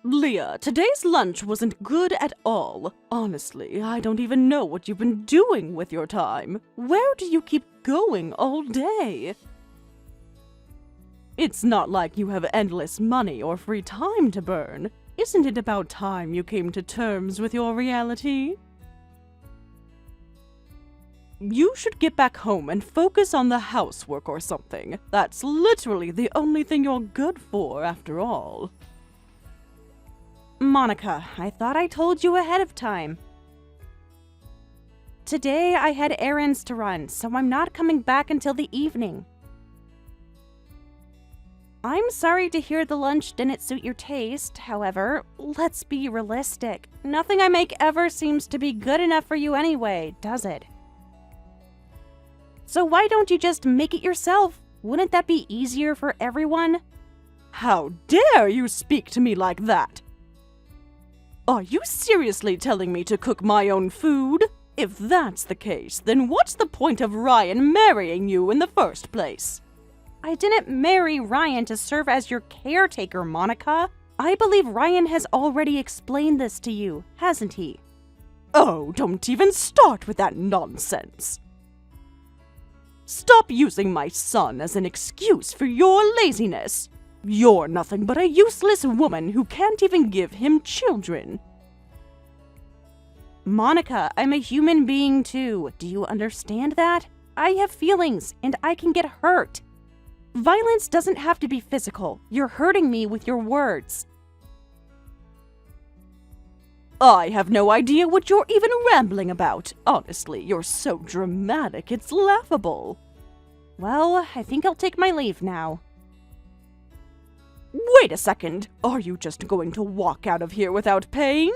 Leah, today's lunch wasn't good at all. Honestly, I don't even know what you've been doing with your time. Where do you keep going all day? It's not like you have endless money or free time to burn. Isn't it about time you came to terms with your reality? You should get back home and focus on the housework or something. That's literally the only thing you're good for, after all. Monica, I thought I told you ahead of time. Today I had errands to run, so I'm not coming back until the evening. I'm sorry to hear the lunch didn't suit your taste. However, let's be realistic. Nothing I make ever seems to be good enough for you anyway, does it? So why don't you just make it yourself? Wouldn't that be easier for everyone? How dare you speak to me like that? Are you seriously telling me to cook my own food? If that's the case, then what's the point of Ryan marrying you in the first place? I didn't marry Ryan to serve as your caretaker, Monica. I believe Ryan has already explained this to you, hasn't he? Oh, don't even start with that nonsense. Stop using my son as an excuse for your laziness. You're nothing but a useless woman who can't even give him children. Monica, I'm a human being too. Do you understand that? I have feelings, and I can get hurt. Violence doesn't have to be physical. You're hurting me with your words. I have no idea what you're even rambling about. Honestly, you're so dramatic, it's laughable. Well, I think I'll take my leave now. Wait a second. Are you just going to walk out of here without paying?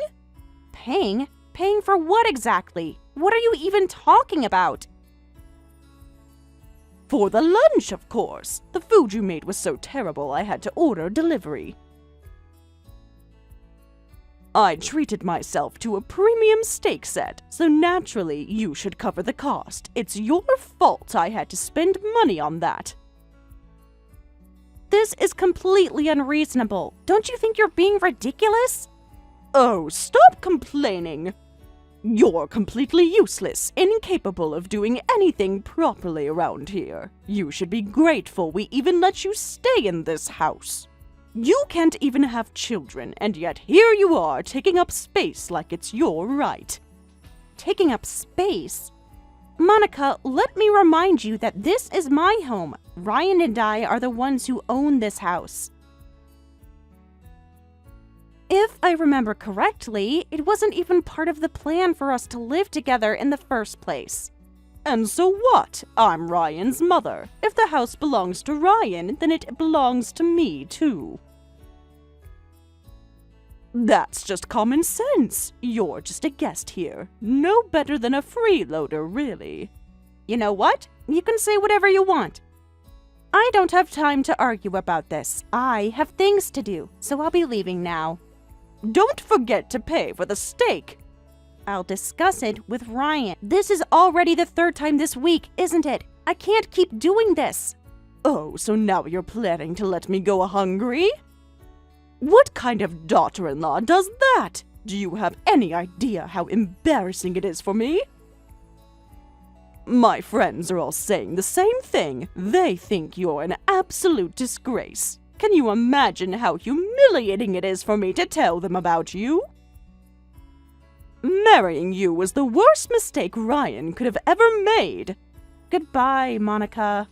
Paying? Paying for what exactly? What are you even talking about? For the lunch, of course. The food you made was so terrible I had to order delivery. I treated myself to a premium steak set, so naturally you should cover the cost. It's your fault I had to spend money on that. This is completely unreasonable. Don't you think you're being ridiculous? Oh, stop complaining. You're completely useless, incapable of doing anything properly around here. You should be grateful we even let you stay in this house. You can't even have children, and yet here you are taking up space like it's your right. Taking up space? Monica, let me remind you that this is my home. Ryan and I are the ones who own this house. If I remember correctly, it wasn't even part of the plan for us to live together in the first place. And so what? I'm Ryan's mother. If the house belongs to Ryan, then it belongs to me too. That's just common sense. You're just a guest here. No better than a freeloader, really. You know what? You can say whatever you want. I don't have time to argue about this. I have things to do, so I'll be leaving now. Don't forget to pay for the steak. I'll discuss it with Ryan. This is already the third time this week, isn't it? I can't keep doing this. Oh, so now you're planning to let me go hungry? What kind of daughter-in-law does that? Do you have any idea how embarrassing it is for me? My friends are all saying the same thing. They think you're an absolute disgrace. Can you imagine how humiliating it is for me to tell them about you? Marrying you was the worst mistake Ryan could have ever made. Goodbye, Monica.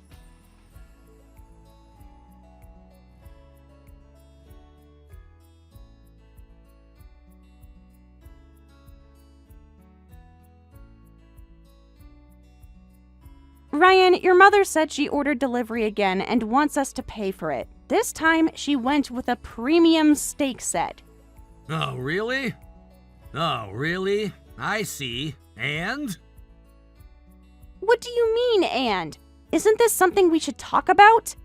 Ryan, your mother said she ordered delivery again and wants us to pay for it. This time, she went with a premium steak set. Oh, really? Oh, really? I see. And? What do you mean, and? Isn't this something we should talk about?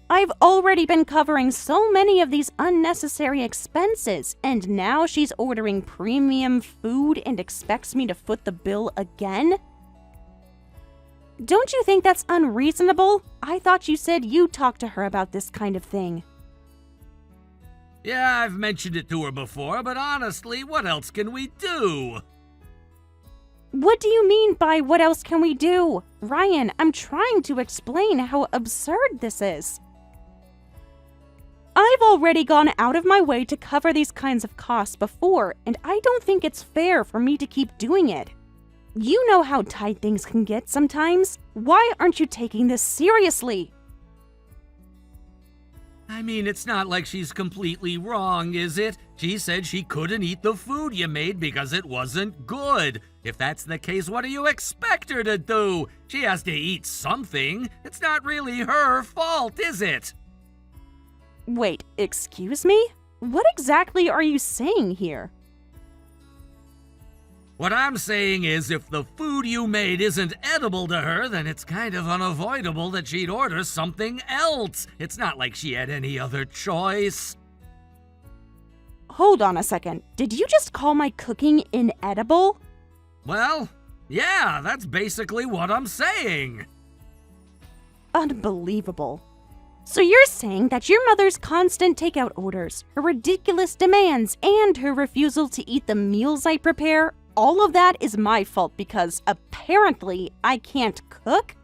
I've already been covering so many of these unnecessary expenses, and now she's ordering premium food and expects me to foot the bill again? Don't you think that's unreasonable? I thought you said you talked to her about this kind of thing. Yeah, I've mentioned it to her before, but honestly, what else can we do? What do you mean by what else can we do? Ryan, I'm trying to explain how absurd this is. I've already gone out of my way to cover these kinds of costs before, and I don't think it's fair for me to keep doing it. You know how tight things can get sometimes. Why aren't you taking this seriously? I mean, it's not like she's completely wrong, is it? She said she couldn't eat the food you made because it wasn't good. If that's the case, what do you expect her to do? She has to eat something. It's not really her fault, is it? Wait, excuse me? What exactly are you saying here? What I'm saying is, if the food you made isn't edible to her, then it's kind of unavoidable that she'd order something else. It's not like she had any other choice. Hold on a second. Did you just call my cooking inedible? Well, yeah, that's basically what I'm saying. Unbelievable. So you're saying that your mother's constant takeout orders, her ridiculous demands, and her refusal to eat the meals I prepare, all of that is my fault because apparently I can't cook?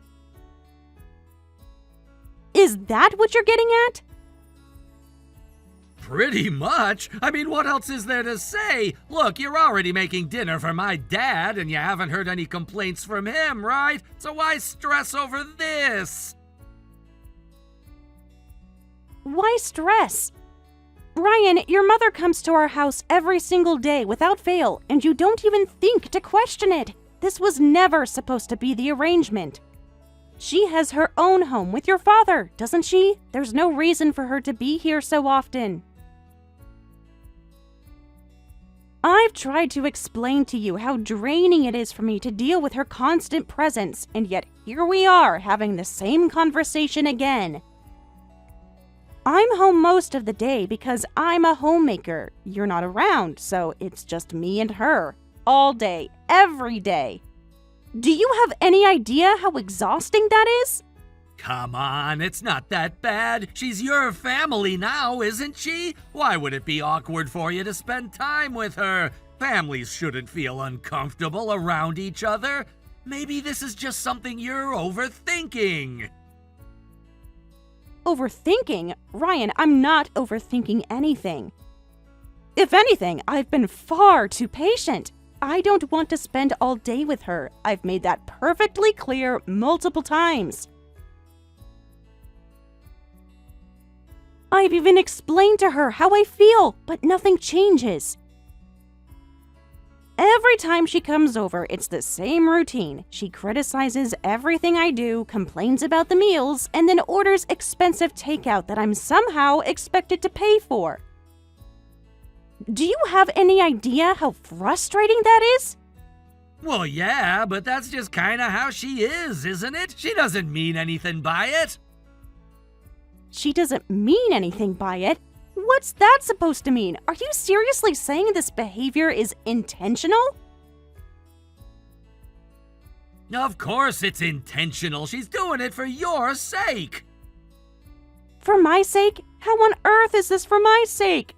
Is that what you're getting at? Pretty much. I mean, what else is there to say? Look, you're already making dinner for my dad, and you haven't heard any complaints from him, right? So why stress over this? Why stress? Ryan, your mother comes to our house every single day without fail, and you don't even think to question it. This was never supposed to be the arrangement. She has her own home with your father, doesn't she? There's no reason for her to be here so often. I've tried to explain to you how draining it is for me to deal with her constant presence, and yet here we are having the same conversation again. I'm home most of the day because I'm a homemaker. You're not around, so it's just me and her. All day, every day. Do you have any idea how exhausting that is? Come on, it's not that bad. She's your family now, isn't she? Why would it be awkward for you to spend time with her? Families shouldn't feel uncomfortable around each other. Maybe this is just something you're overthinking. Overthinking? Ryan, I'm not overthinking anything. If anything, I've been far too patient. I don't want to spend all day with her. I've made that perfectly clear multiple times. I've even explained to her how I feel, but nothing changes. Every time she comes over, it's the same routine. She criticizes everything I do, complains about the meals, and then orders expensive takeout that I'm somehow expected to pay for. Do you have any idea how frustrating that is? Well, yeah, but that's just kind of how she is, isn't it? She doesn't mean anything by it. She doesn't mean anything by it? What's that supposed to mean? Are you seriously saying this behavior is intentional? Of course it's intentional. She's doing it for your sake. For my sake? How on earth is this for my sake?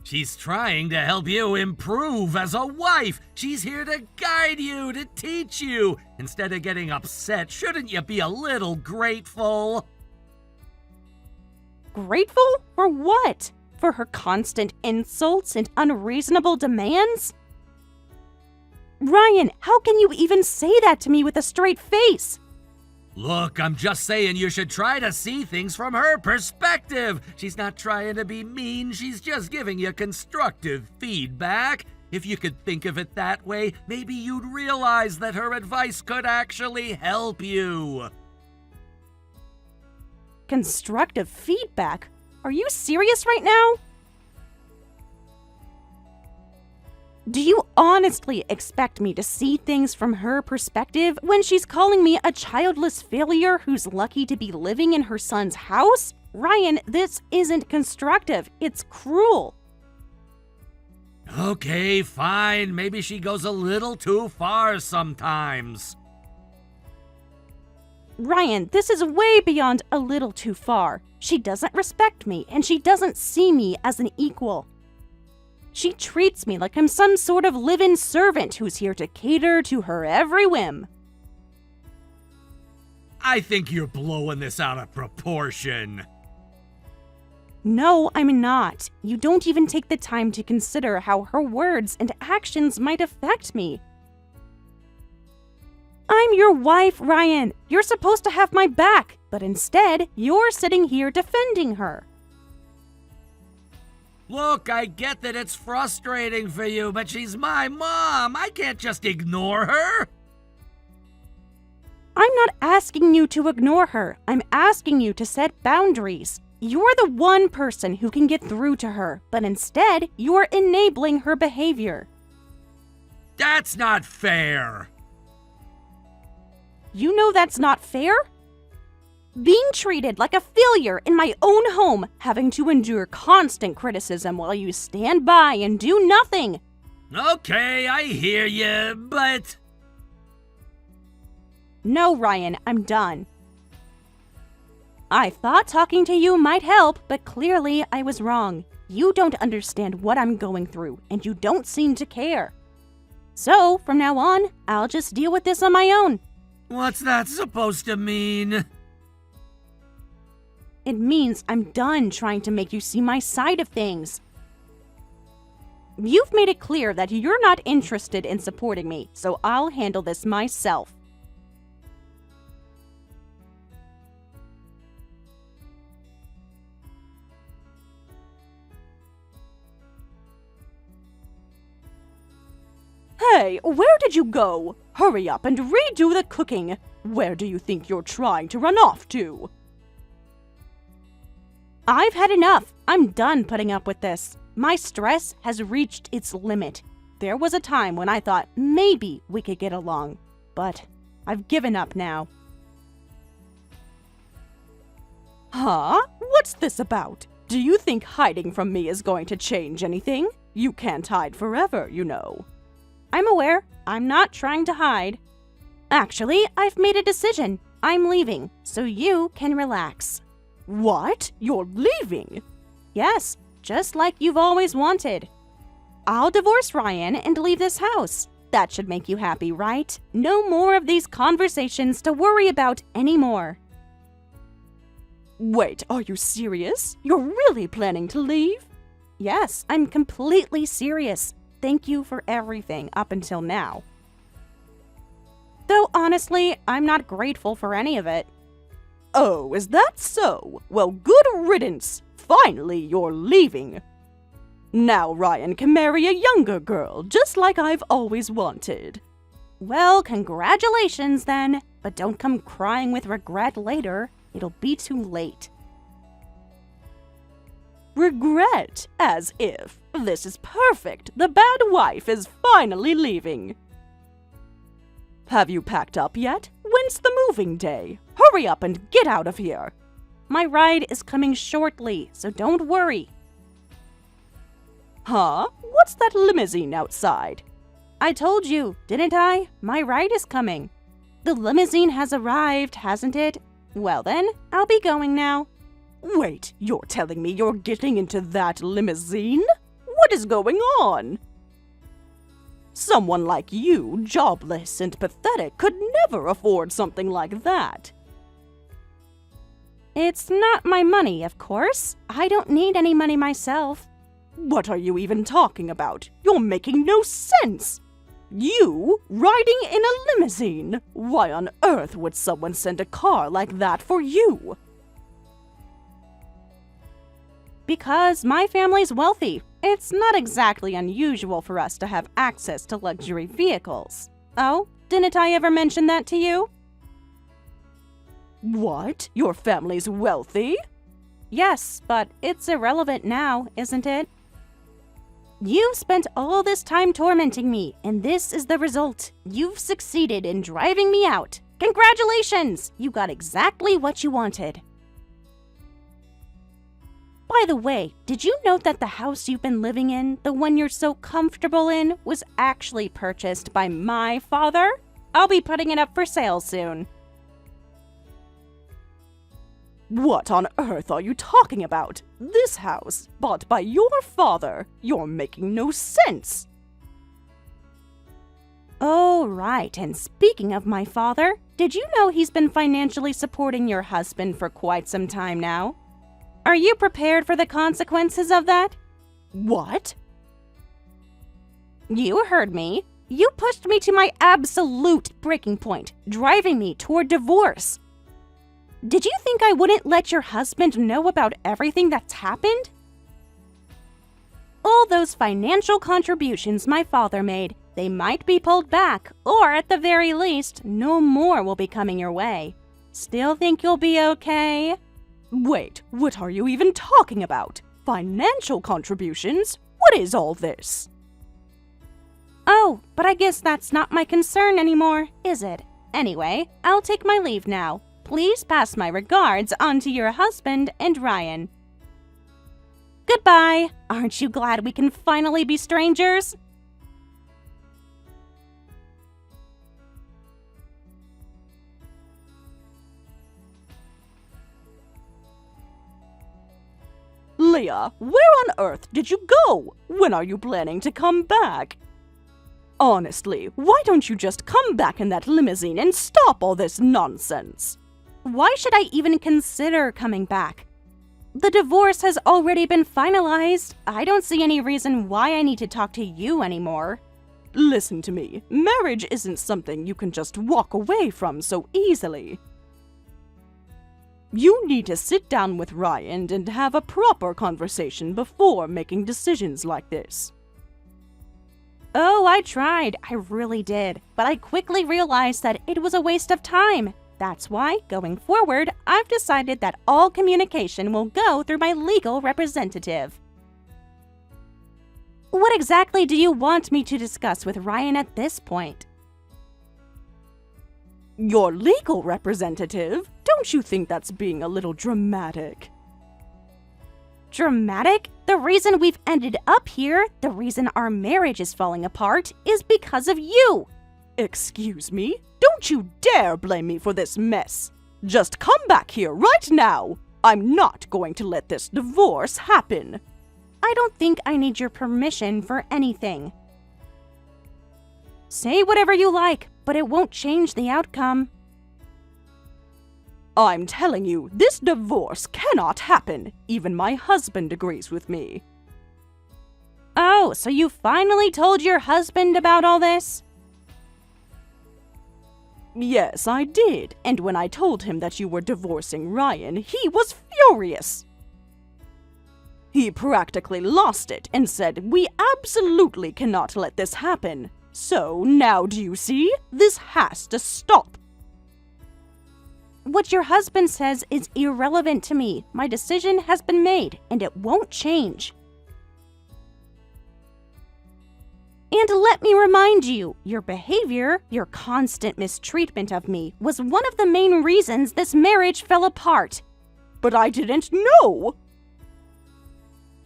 She's trying to help you improve as a wife. She's here to guide you, to teach you. Instead of getting upset, shouldn't you be a little grateful? Grateful? For what? For her constant insults and unreasonable demands? Ryan, how can you even say that to me with a straight face? Look, I'm just saying you should try to see things from her perspective. She's not trying to be mean, she's just giving you constructive feedback. If you could think of it that way, maybe you'd realize that her advice could actually help you. Constructive feedback? Are you serious right now? Do you honestly expect me to see things from her perspective when she's calling me a childless failure who's lucky to be living in her son's house? Ryan, this isn't constructive. It's cruel. Okay, fine. Maybe she goes a little too far sometimes. Ryan, this is way beyond a little too far. She doesn't respect me, and she doesn't see me as an equal. She treats me like I'm some sort of live-in servant who's here to cater to her every whim. I think you're blowing this out of proportion. No, I'm not. You don't even take the time to consider how her words and actions might affect me. I'm your wife, Ryan. You're supposed to have my back, but instead, you're sitting here defending her. Look, I get that it's frustrating for you, but she's my mom. I can't just ignore her. I'm not asking you to ignore her. I'm asking you to set boundaries. You're the one person who can get through to her, but instead, you're enabling her behavior. That's not fair. You know that's not fair? Being treated like a failure in my own home, having to endure constant criticism while you stand by and do nothing. Okay, I hear you, but... No, Ryan, I'm done. I thought talking to you might help, but clearly I was wrong. You don't understand what I'm going through, and you don't seem to care. So, from now on, I'll just deal with this on my own. What's that supposed to mean? It means I'm done trying to make you see my side of things. You've made it clear that you're not interested in supporting me, so I'll handle this myself. Hey, where did you go? Hurry up and redo the cooking. Where do you think you're trying to run off to? I've had enough. I'm done putting up with this. My stress has reached its limit. There was a time when I thought maybe we could get along, but I've given up now. Huh? What's this about? Do you think hiding from me is going to change anything? You can't hide forever, you know. I'm aware. I'm not trying to hide. Actually, I've made a decision. I'm leaving, so you can relax. What? You're leaving? Yes, just like you've always wanted. I'll divorce Ryan and leave this house. That should make you happy, right? No more of these conversations to worry about anymore. Wait, are you serious? You're really planning to leave? Yes, I'm completely serious. Thank you for everything up until now. Though honestly, I'm not grateful for any of it. Oh, is that so? Well, good riddance. Finally, you're leaving. Now Ryan can marry a younger girl, just like I've always wanted. Well, congratulations then, but don't come crying with regret later. It'll be too late. Regret? As if. This is perfect. The bad wife is finally leaving. Have you packed up yet? When's the moving day? Hurry up and get out of here. My ride is coming shortly, so don't worry. Huh? What's that limousine outside? I told you, didn't I? My ride is coming. The limousine has arrived, hasn't it? Well then, I'll be going now. Wait, you're telling me you're getting into that limousine? What is going on? Someone like you, jobless and pathetic, could never afford something like that. It's not my money, of course. I don't need any money myself. What are you even talking about? You're making no sense. You riding in a limousine? Why on earth would someone send a car like that for you? Because my family's wealthy. It's not exactly unusual for us to have access to luxury vehicles. Oh, didn't I ever mention that to you? What? Your family's wealthy? Yes, but it's irrelevant now, isn't it? You've spent all this time tormenting me, and this is the result. You've succeeded in driving me out. Congratulations! You got exactly what you wanted. By the way, did you note that the house you've been living in, the one you're so comfortable in, was actually purchased by my father? I'll be putting it up for sale soon. What on earth are you talking about? This house, bought by your father. You're making no sense. Oh, right. And speaking of my father, did you know he's been financially supporting your husband for quite some time now? Are you prepared for the consequences of that? What? You heard me. You pushed me to my absolute breaking point, driving me toward divorce. Did you think I wouldn't let your husband know about everything that's happened? All those financial contributions my father made, they might be pulled back, or at the very least, no more will be coming your way. Still think you'll be okay? Wait, what are you even talking about? Financial contributions? What is all this? Oh, but I guess that's not my concern anymore, is it? Anyway, I'll take my leave now. Please pass my regards on to your husband and Ryan. Goodbye. Aren't you glad we can finally be strangers? Leah, where on earth did you go? When are you planning to come back? Honestly, why don't you just come back in that limousine and stop all this nonsense? Why should I even consider coming back? The divorce has already been finalized. I don't see any reason why I need to talk to you anymore. Listen to me. Marriage isn't something you can just walk away from so easily. You need to sit down with Ryan and have a proper conversation before making decisions like this. Oh, I tried. I really did. But I quickly realized that it was a waste of time. That's why, going forward, I've decided that all communication will go through my legal representative. What exactly do you want me to discuss with Ryan at this point? Your legal representative? Don't you think that's being a little dramatic? Dramatic? The reason we've ended up here, the reason our marriage is falling apart, is because of you! Excuse me? Don't you dare blame me for this mess! Just come back here right now! I'm not going to let this divorce happen! I don't think I need your permission for anything. Say whatever you like, but it won't change the outcome. I'm telling you, this divorce cannot happen. Even my husband agrees with me. Oh, so you finally told your husband about all this? Yes, I did. And when I told him that you were divorcing Ryan, he was furious. He practically lost it and said, "We absolutely cannot let this happen." So now do you see? This has to stop. What your husband says is irrelevant to me. My decision has been made, and it won't change. And let me remind you, your behavior, your constant mistreatment of me, was one of the main reasons this marriage fell apart. But I didn't know!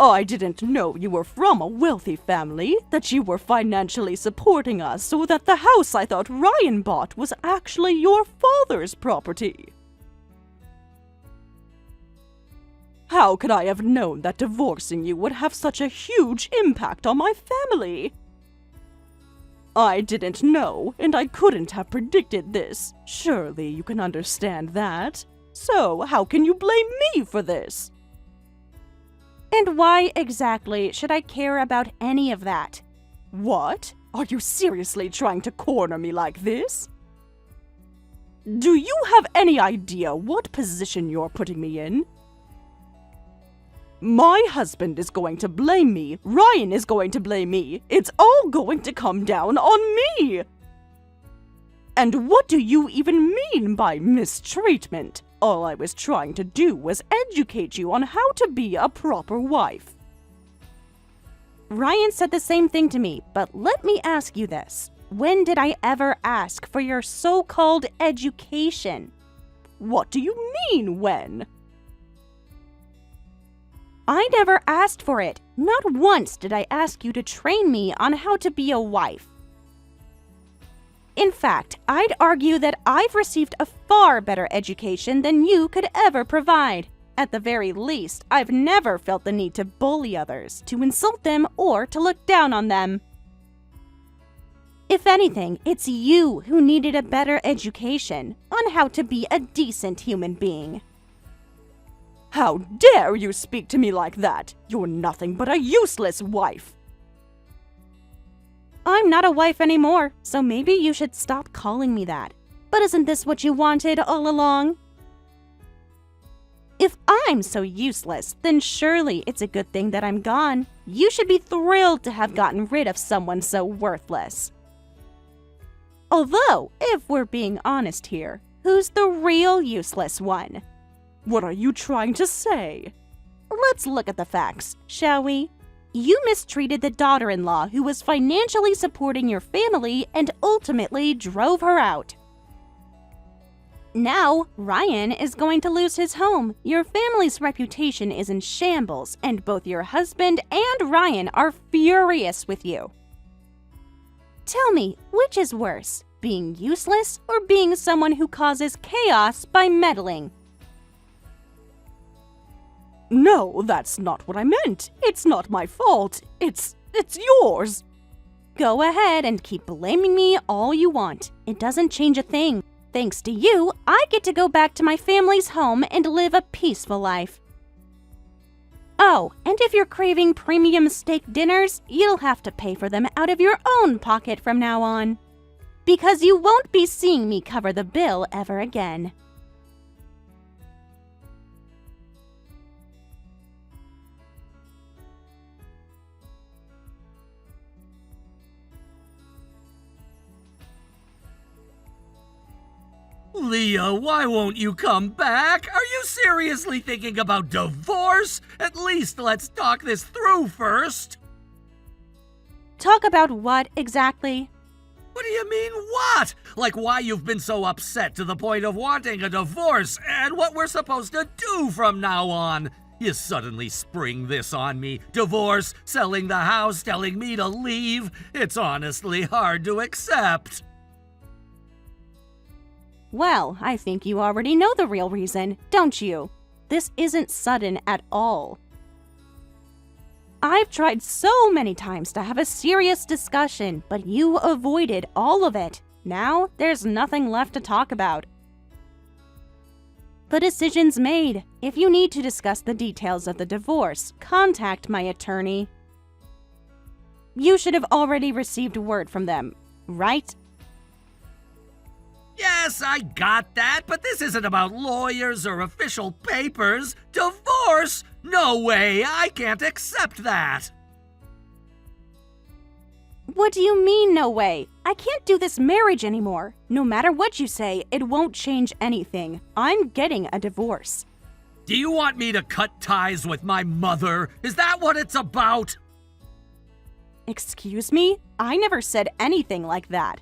I didn't know you were from a wealthy family, that you were financially supporting us so that the house I thought Ryan bought was actually your father's property. How could I have known that divorcing you would have such a huge impact on my family? I didn't know, and I couldn't have predicted this. Surely you can understand that. So how can you blame me for this? And why exactly should I care about any of that? What? Are you seriously trying to corner me like this? Do you have any idea what position you're putting me in? My husband is going to blame me. Ryan is going to blame me. It's all going to come down on me. And what do you even mean by mistreatment? All I was trying to do was educate you on how to be a proper wife. Ryan said the same thing to me, but let me ask you this. When did I ever ask for your so-called education? What do you mean, when? I never asked for it. Not once did I ask you to train me on how to be a wife. In fact, I'd argue that I've received a far better education than you could ever provide. At the very least, I've never felt the need to bully others, to insult them, or to look down on them. If anything, it's you who needed a better education on how to be a decent human being. How dare you speak to me like that? You're nothing but a useless wife. I'm not a wife anymore, so maybe you should stop calling me that. But isn't this what you wanted all along? If I'm so useless, then surely it's a good thing that I'm gone. You should be thrilled to have gotten rid of someone so worthless. Although, if we're being honest here, who's the real useless one? What are you trying to say? Let's look at the facts, shall we? You mistreated the daughter-in-law who was financially supporting your family and ultimately drove her out. Now, Ryan is going to lose his home. Your family's reputation is in shambles, and both your husband and Ryan are furious with you. Tell me, which is worse, being useless or being someone who causes chaos by meddling? No, that's not what I meant. It's not my fault. It's yours. Go ahead and keep blaming me all you want. It doesn't change a thing. Thanks to you, I get to go back to my family's home and live a peaceful life. Oh, and if you're craving premium steak dinners, you'll have to pay for them out of your own pocket from now on. Because you won't be seeing me cover the bill ever again. Leah, why won't you come back? Are you seriously thinking about divorce? At least let's talk this through first. Talk about what exactly? What do you mean, what? Like why you've been so upset to the point of wanting a divorce and what we're supposed to do from now on. You suddenly spring this on me. Divorce, selling the house, telling me to leave. It's honestly hard to accept. Well, I think you already know the real reason, don't you? This isn't sudden at all. I've tried so many times to have a serious discussion, but you avoided all of it. Now, there's nothing left to talk about. The decision's made. If you need to discuss the details of the divorce, contact my attorney. You should have already received word from them, right? Yes, I got that, but this isn't about lawyers or official papers. Divorce? No way, I can't accept that. What do you mean, no way? I can't do this marriage anymore. No matter what you say, it won't change anything. I'm getting a divorce. Do you want me to cut ties with my mother? Is that what it's about? Excuse me? I never said anything like that.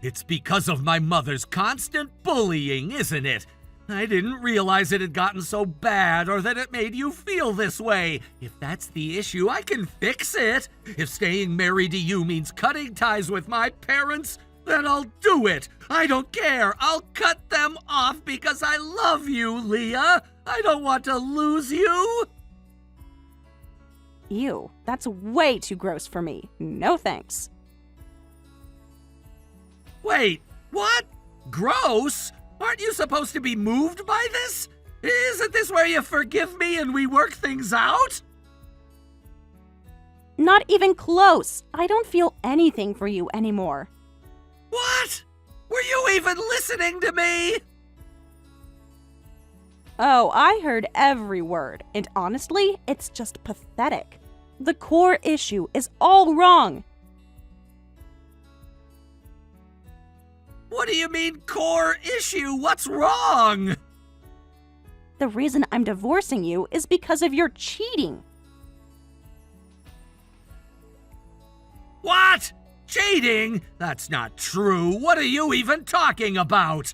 It's because of my mother's constant bullying, isn't it? I didn't realize it had gotten so bad or that it made you feel this way. If that's the issue, I can fix it. If staying married to you means cutting ties with my parents, then I'll do it. I don't care. I'll cut them off because I love you, Leah. I don't want to lose you. Ew, that's way too gross for me. No thanks. Wait, what? Gross? Aren't you supposed to be moved by this? Isn't this where you forgive me and we work things out? Not even close. I don't feel anything for you anymore. What? Were you even listening to me? Oh, I heard every word, and honestly, it's just pathetic. The core issue is all wrong. What do you mean, core issue? What's wrong? The reason I'm divorcing you is because of your cheating. What? Cheating? That's not true. What are you even talking about?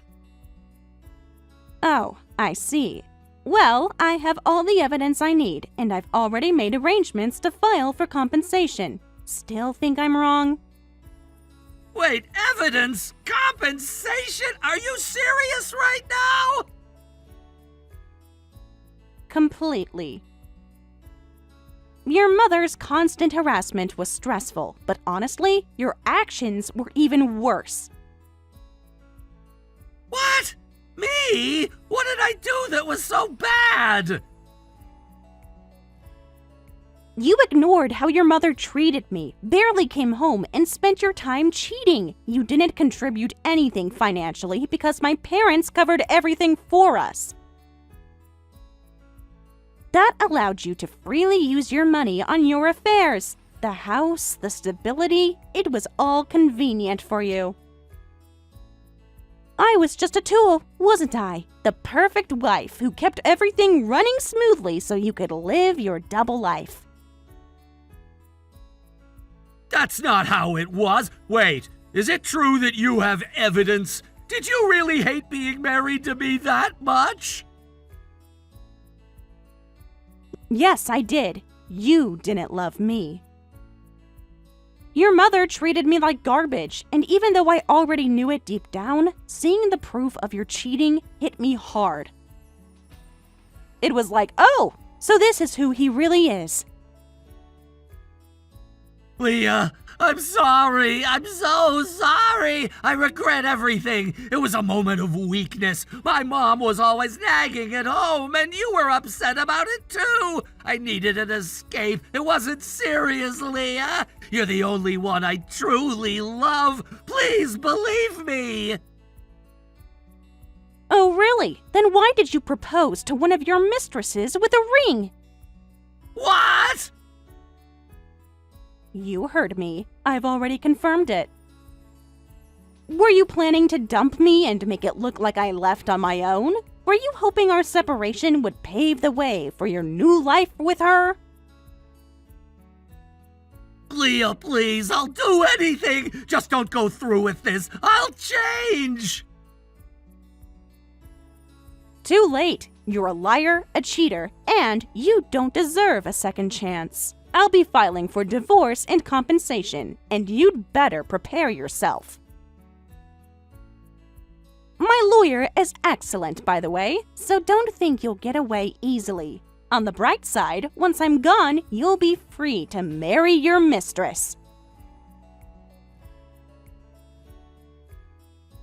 Oh, I see. Well, I have all the evidence I need, and I've already made arrangements to file for compensation. Still think I'm wrong? Wait, evidence? Compensation? Are you serious right now? Completely. Your mother's constant harassment was stressful, but honestly, your actions were even worse. What? Me? What did I do that was so bad? You ignored how your mother treated me, barely came home, and spent your time cheating. You didn't contribute anything financially because my parents covered everything for us. That allowed you to freely use your money on your affairs. The house, the stability, it was all convenient for you. I was just a tool, wasn't I? The perfect wife who kept everything running smoothly so you could live your double life. That's not how it was. Wait, is it true that you have evidence? Did you really hate being married to me that much? Yes, I did. You didn't love me. Your mother treated me like garbage, and even though I already knew it deep down, seeing the proof of your cheating hit me hard. It was like, oh, so this is who he really is. Leah, I'm sorry. I'm so sorry. I regret everything. It was a moment of weakness. My mom was always nagging at home, and you were upset about it too. I needed an escape. It wasn't serious, Leah. You're the only one I truly love. Please believe me. Oh, really? Then why did you propose to one of your mistresses with a ring? What? You heard me. I've already confirmed it. Were you planning to dump me and make it look like I left on my own? Were you hoping our separation would pave the way for your new life with her? Leah, please, I'll do anything. Just don't go through with this. I'll change. Too late. You're a liar, a cheater, and you don't deserve a second chance. I'll be filing for divorce and compensation, and you'd better prepare yourself. My lawyer is excellent, by the way, so don't think you'll get away easily. On the bright side, once I'm gone, you'll be free to marry your mistress.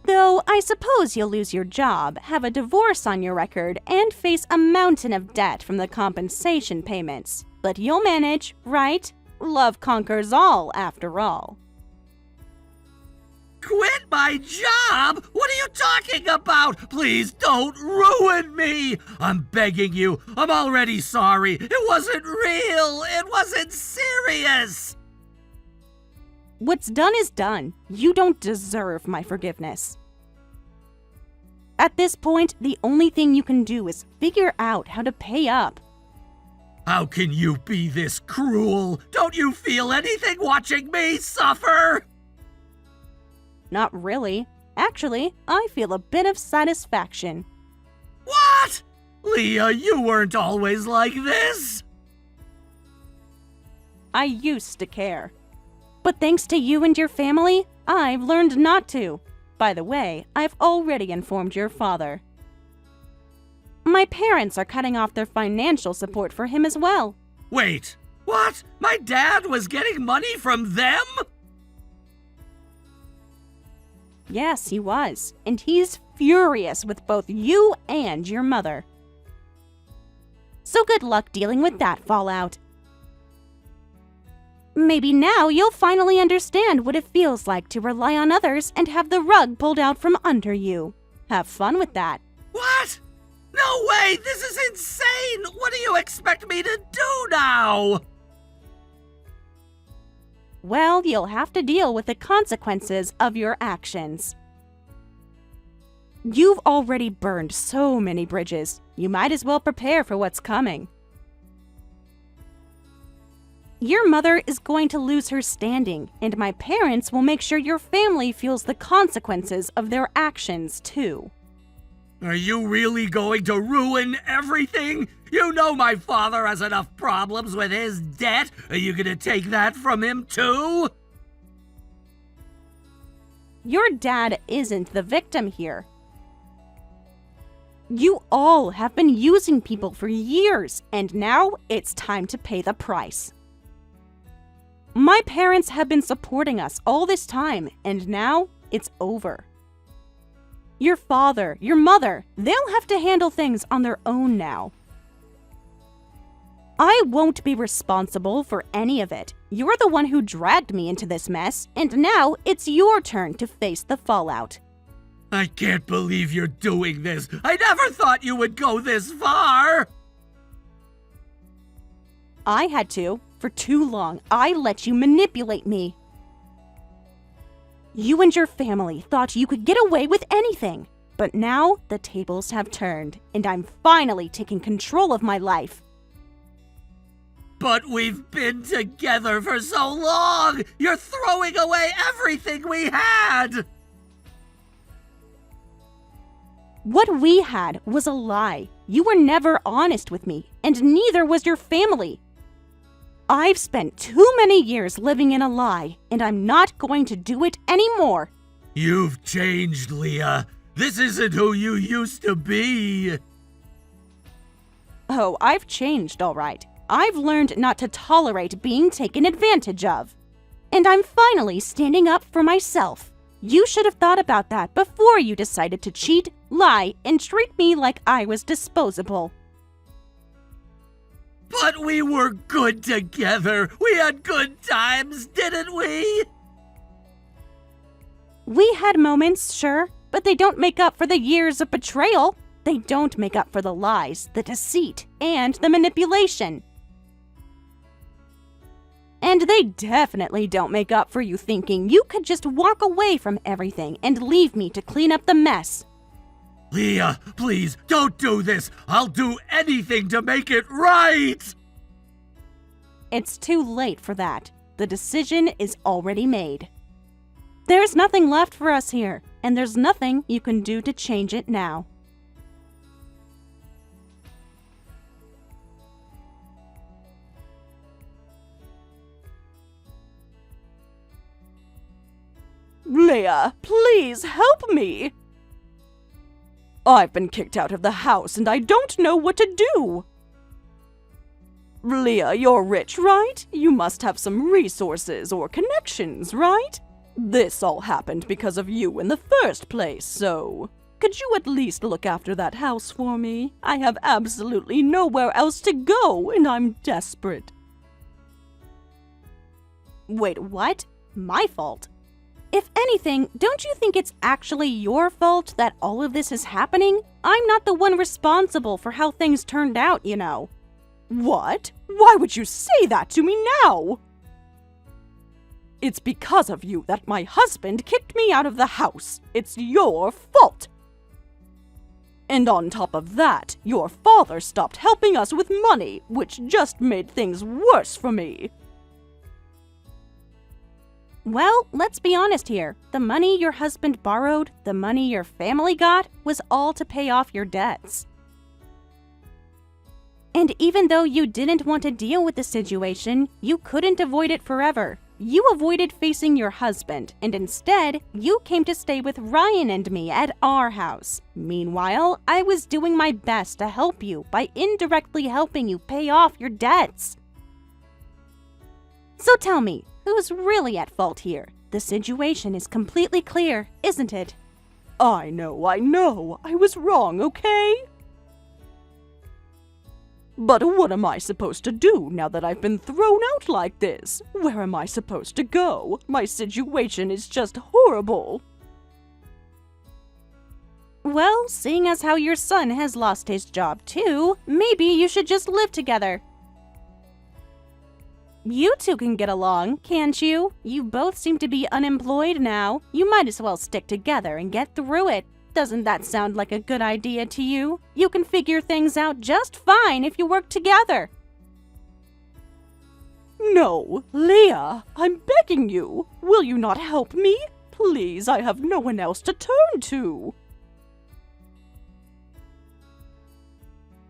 Though I suppose you'll lose your job, have a divorce on your record, and face a mountain of debt from the compensation payments. But you'll manage, right? Love conquers all, after all. Quit my job? What are you talking about? Please don't ruin me. I'm begging you. I'm already sorry. It wasn't real. It wasn't serious. What's done is done. You don't deserve my forgiveness. At this point, the only thing you can do is figure out how to pay up. How can you be this cruel? Don't you feel anything watching me suffer? Not really. Actually, I feel a bit of satisfaction. What? Leah, you weren't always like this. I used to care. But thanks to you and your family, I've learned not to. By the way, I've already informed your father. My parents are cutting off their financial support for him as well. Wait, what? My dad was getting money from them? Yes, he was. And he's furious with both you and your mother. So good luck dealing with that fallout. Maybe now you'll finally understand what it feels like to rely on others and have the rug pulled out from under you. Have fun with that. What? No way! This is insane! What do you expect me to do now? Well, you'll have to deal with the consequences of your actions. You've already burned so many bridges. You might as well prepare for what's coming. Your mother is going to lose her standing, and my parents will make sure your family feels the consequences of their actions, too. Are you really going to ruin everything? You know my father has enough problems with his debt. Are you going to take that from him too? Your dad isn't the victim here. You all have been using people for years, and now it's time to pay the price. My parents have been supporting us all this time, and now it's over. Your father, your mother, they'll have to handle things on their own now. I won't be responsible for any of it. You're the one who dragged me into this mess, and now it's your turn to face the fallout. I can't believe you're doing this. I never thought you would go this far. I had to. For too long, I let you manipulate me. You and your family thought you could get away with anything. But now the tables have turned, and I'm finally taking control of my life. But we've been together for so long! You're throwing away everything we had! What we had was a lie. You were never honest with me, and neither was your family. I've spent too many years living in a lie, and I'm not going to do it anymore. You've changed, Leah. This isn't who you used to be. Oh, I've changed, all right. I've learned not to tolerate being taken advantage of. And I'm finally standing up for myself. You should have thought about that before you decided to cheat, lie, and treat me like I was disposable. But we were good together. We had good times, didn't we? We had moments, sure, but they don't make up for the years of betrayal. They don't make up for the lies, the deceit, and the manipulation. And they definitely don't make up for you thinking you could just walk away from everything and leave me to clean up the mess. Leah, please, don't do this. I'll do anything to make it right. It's too late for that. The decision is already made. There's nothing left for us here, and there's nothing you can do to change it now. Leah, please help me! I've been kicked out of the house and I don't know what to do! Leah, you're rich, right? You must have some resources or connections, right? This all happened because of you in the first place, so could you at least look after that house for me? I have absolutely nowhere else to go and I'm desperate. Wait, what? My fault? If anything, don't you think it's actually your fault that all of this is happening? I'm not the one responsible for how things turned out, you know. What? Why would you say that to me now? It's because of you that my husband kicked me out of the house. It's your fault. And on top of that, your father stopped helping us with money, which just made things worse for me. Well, let's be honest here. The money your husband borrowed, the money your family got, was all to pay off your debts. And even though you didn't want to deal with the situation, you couldn't avoid it forever. You avoided facing your husband, and instead, you came to stay with Ryan and me at our house. Meanwhile, I was doing my best to help you by indirectly helping you pay off your debts. So tell me, who's really at fault here? The situation is completely clear, isn't it? I know. I was wrong, okay? But what am I supposed to do now that I've been thrown out like this? Where am I supposed to go? My situation is just horrible. Well, seeing as how your son has lost his job too, maybe you should just live together. You two can get along, can't you? You both seem to be unemployed now. You might as well stick together and get through it. Doesn't that sound like a good idea to you? You can figure things out just fine if you work together. No, Leah, I'm begging you. Will you not help me? Please, I have no one else to turn to.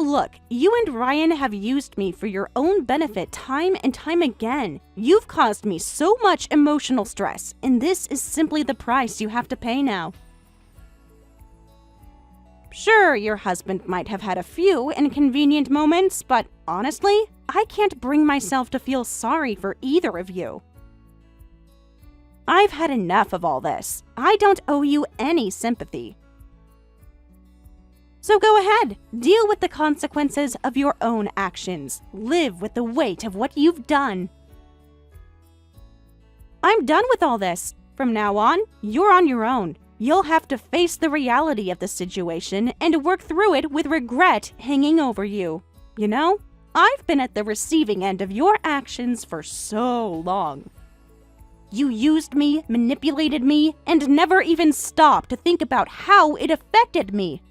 Look, you and Ryan have used me for your own benefit time and time again. You've caused me so much emotional stress, and this is simply the price you have to pay now. Sure, your husband might have had a few inconvenient moments, but honestly, I can't bring myself to feel sorry for either of you. I've had enough of all this. I don't owe you any sympathy. So go ahead, deal with the consequences of your own actions. Live with the weight of what you've done. I'm done with all this. From now on, you're on your own. You'll have to face the reality of the situation and work through it with regret hanging over you. You know, I've been at the receiving end of your actions for so long. You used me, manipulated me, and never even stopped to think about how it affected me.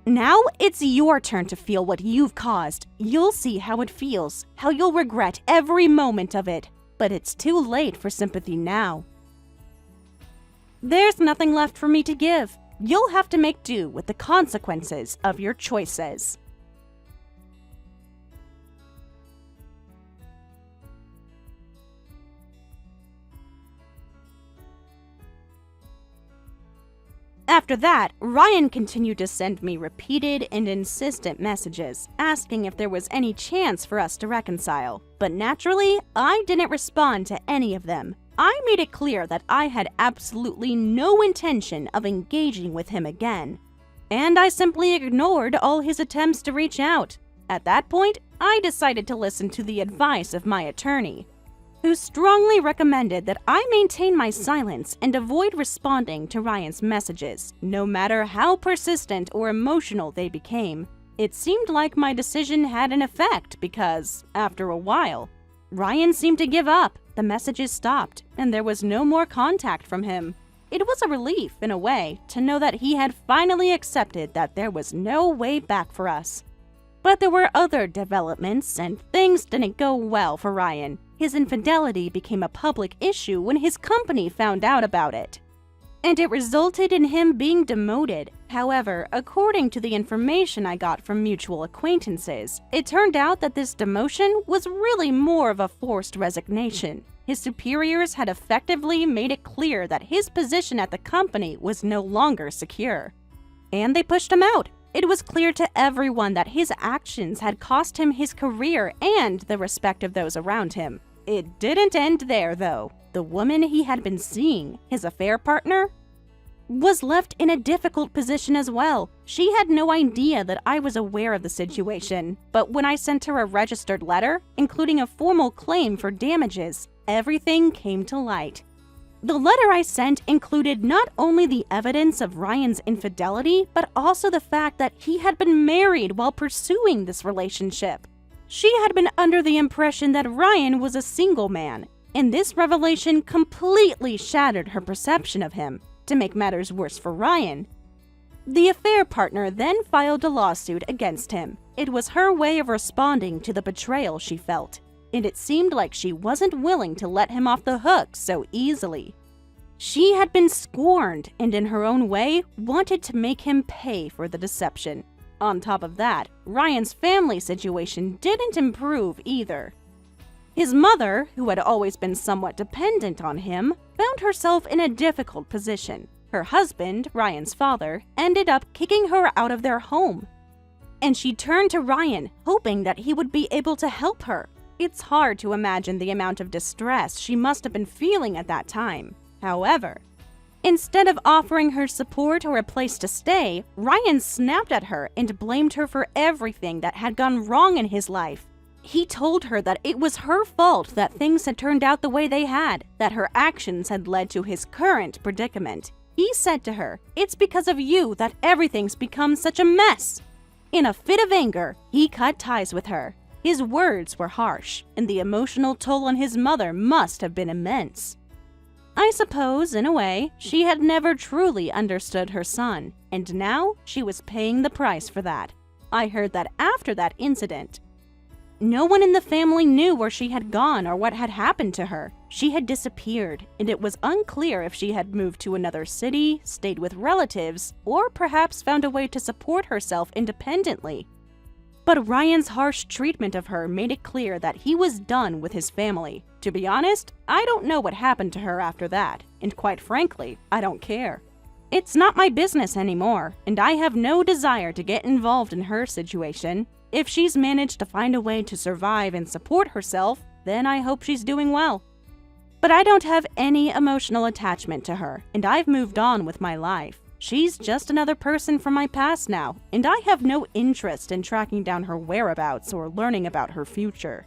Now it's your turn to feel what you've caused. You'll see how it feels, how you'll regret every moment of it. But it's too late for sympathy now. There's nothing left for me to give. You'll have to make do with the consequences of your choices. After that, Ryan continued to send me repeated and insistent messages, asking if there was any chance for us to reconcile. But naturally, I didn't respond to any of them. I made it clear that I had absolutely no intention of engaging with him again. And I simply ignored all his attempts to reach out. At that point, I decided to listen to the advice of my attorney, who strongly recommended that I maintain my silence and avoid responding to Ryan's messages, no matter how persistent or emotional they became. It seemed like my decision had an effect because, after a while, Ryan seemed to give up, the messages stopped, and there was no more contact from him. It was a relief, in a way, to know that he had finally accepted that there was no way back for us. But there were other developments, and things didn't go well for Ryan. His infidelity became a public issue when his company found out about it, and it resulted in him being demoted. However, according to the information I got from mutual acquaintances, it turned out that this demotion was really more of a forced resignation. His superiors had effectively made it clear that his position at the company was no longer secure, and they pushed him out. It was clear to everyone that his actions had cost him his career and the respect of those around him. It didn't end there, though. The woman he had been seeing, his affair partner, was left in a difficult position as well. She had no idea that I was aware of the situation, but when I sent her a registered letter, including a formal claim for damages, everything came to light. The letter I sent included not only the evidence of Ryan's infidelity, but also the fact that he had been married while pursuing this relationship. She had been under the impression that Ryan was a single man, and this revelation completely shattered her perception of him. To make matters worse for Ryan, the affair partner then filed a lawsuit against him. It was her way of responding to the betrayal she felt, and it seemed like she wasn't willing to let him off the hook so easily. She had been scorned and, in her own way, wanted to make him pay for the deception. On top of that, Ryan's family situation didn't improve either. His mother, who had always been somewhat dependent on him, found herself in a difficult position. Her husband, Ryan's father, ended up kicking her out of their home, and she turned to Ryan, hoping that he would be able to help her. It's hard to imagine the amount of distress she must have been feeling at that time. However, instead of offering her support or a place to stay, Ryan snapped at her and blamed her for everything that had gone wrong in his life. He told her that it was her fault that things had turned out the way they had, that her actions had led to his current predicament. He said to her, "It's because of you that everything's become such a mess." In a fit of anger, he cut ties with her. His words were harsh, and the emotional toll on his mother must have been immense. I suppose, in a way, she had never truly understood her son, and now she was paying the price for that. I heard that after that incident, No one in the family knew where she had gone or what had happened to her. She had disappeared, and it was unclear if she had moved to another city, stayed with relatives, or perhaps found a way to support herself independently. But Ryan's harsh treatment of her made it clear that he was done with his family. To be honest, I don't know what happened to her after that, and quite frankly, I don't care. It's not my business anymore, and I have no desire to get involved in her situation. If she's managed to find a way to survive and support herself, then I hope she's doing well. But I don't have any emotional attachment to her, and I've moved on with my life. She's just another person from my past now, and I have no interest in tracking down her whereabouts or learning about her future.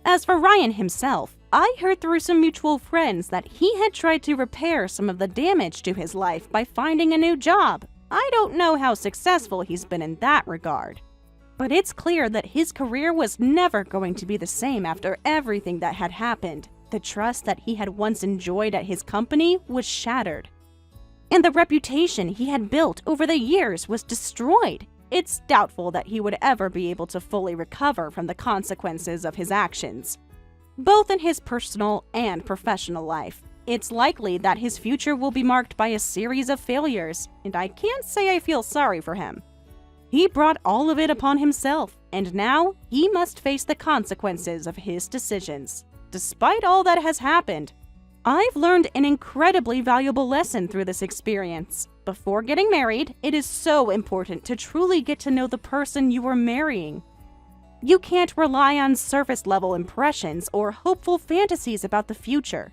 As for Ryan himself, I heard through some mutual friends that he had tried to repair some of the damage to his life by finding a new job. I don't know how successful he's been in that regard. But it's clear that his career was never going to be the same after everything that had happened. The trust that he had once enjoyed at his company was shattered. And the reputation he had built over the years was destroyed. It's doubtful that he would ever be able to fully recover from the consequences of his actions, both in his personal and professional life. It's likely that his future will be marked by a series of failures, and I can't say I feel sorry for him. He brought all of it upon himself, and now he must face the consequences of his decisions. Despite all that has happened, I've learned an incredibly valuable lesson through this experience. Before getting married, it is so important to truly get to know the person you are marrying. You can't rely on surface-level impressions or hopeful fantasies about the future.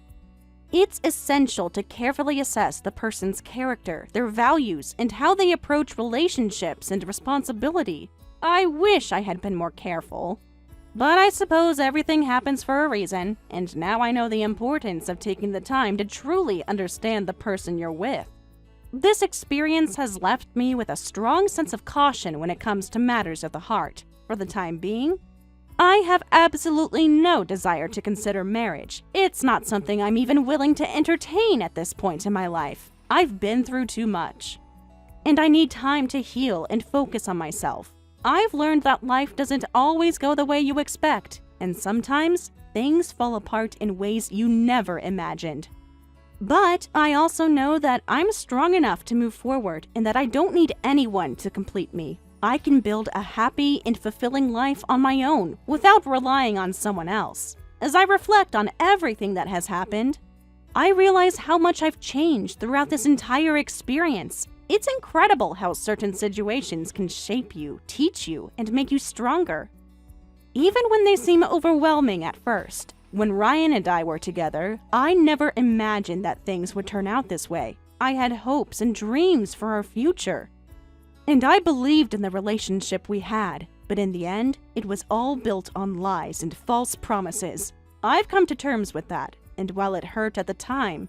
It's essential to carefully assess the person's character, their values, and how they approach relationships and responsibility. I wish I had been more careful. But I suppose everything happens for a reason, and now I know the importance of taking the time to truly understand the person you're with. This experience has left me with a strong sense of caution when it comes to matters of the heart. For the time being, I have absolutely no desire to consider marriage. It's not something I'm even willing to entertain at this point in my life. I've been through too much, and I need time to heal and focus on myself. I've learned that life doesn't always go the way you expect, and sometimes things fall apart in ways you never imagined. But I also know that I'm strong enough to move forward and that I don't need anyone to complete me. I can build a happy and fulfilling life on my own without relying on someone else. As I reflect on everything that has happened, I realize how much I've changed throughout this entire experience. It's incredible how certain situations can shape you, teach you, and make you stronger. Even when they seem overwhelming at first. When Ryan and I were together, I never imagined that things would turn out this way. I had hopes and dreams for our future. And I believed in the relationship we had, but in the end, it was all built on lies and false promises. I've come to terms with that, and while it hurt at the time,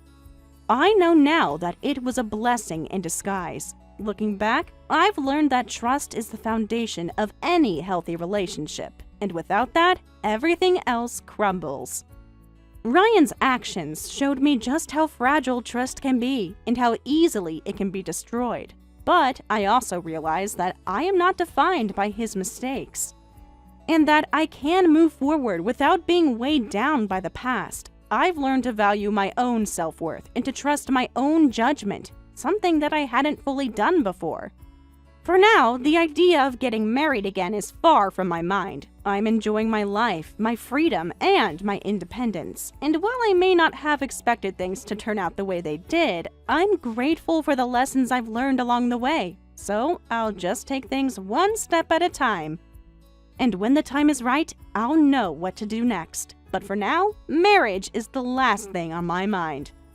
I know now that it was a blessing in disguise. Looking back, I've learned that trust is the foundation of any healthy relationship, and without that, everything else crumbles. Ryan's actions showed me just how fragile trust can be and how easily it can be destroyed. But I also realized that I am not defined by his mistakes, and that I can move forward without being weighed down by the past. I've learned to value my own self-worth and to trust my own judgment, something that I hadn't fully done before. For now, the idea of getting married again is far from my mind. I'm enjoying my life, my freedom, and my independence. And while I may not have expected things to turn out the way they did, I'm grateful for the lessons I've learned along the way. So I'll just take things one step at a time. And when the time is right, I'll know what to do next. But for now, marriage is the last thing on my mind.